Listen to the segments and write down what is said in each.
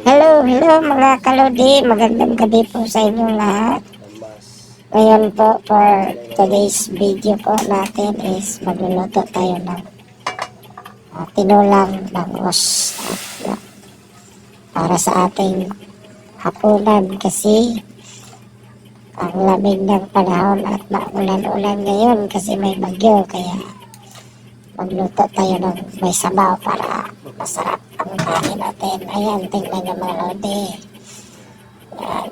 Hello mga kalodi, magandang gabi po sa inyong lahat. Ngayon po for today's video po natin is magluluto tayo ng tinulang bangos para sa ating hapunan kasi ang lamig ng panahon at maulan-ulan ngayon kasi may bagyo, kaya magluto tayo ng may sabaw para masarap ang kain natin. Ayan, tingnan nyo mga lodi. Yan,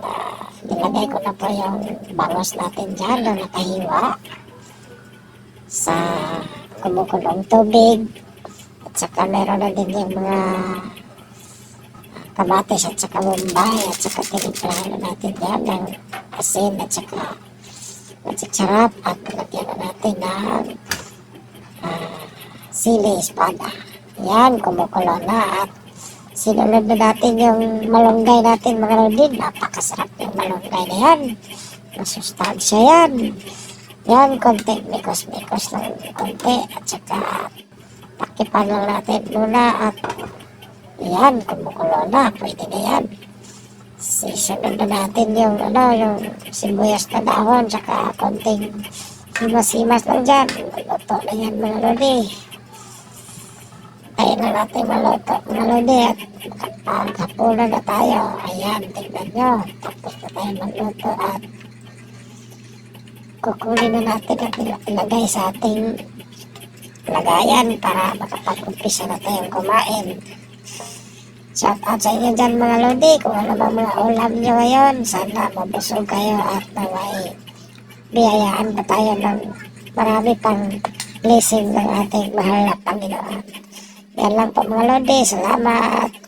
nilagay ko na po yung bangos natin dyan na nakahiwa sa kumukulong tubig. At saka meron na din yung mga kamatis at saka bombay at saka tiniplahan na natin dyan ng asin at saka matsitsarap at lagyan na natin ng sili espada. Yan, kumukulo na at sinunod na natin yung malunggay natin mga lodi. Napakasarap yung malunggay na yan. Masustansya yan. Yan, konti mikos-mikos lang konti at saka takipan lang natin muna at yan, kumukulo na. Pwede na yan. Sisunod na natin yung yung sibuyas na dahon saka konting himas-himas lang dyan. Luto na yan mga lodi. Ayun na natin maluto mga lodi at maghapunan na tayo. Ayan, tignan nyo. Tapos na tayo magluto at kukunin na natin at ilagay sa ating lagayan para makapag-umpisa na tayong kumain. Shout out sa inyo dyan mga lodi. Kung ano ba mga ulam nyo ngayon, sana mabusog kayo at naway biyayaan pa tayo ng marami pang blessing ng ating mahal na Panginoon. Yan lang po mga lodi. Salamat.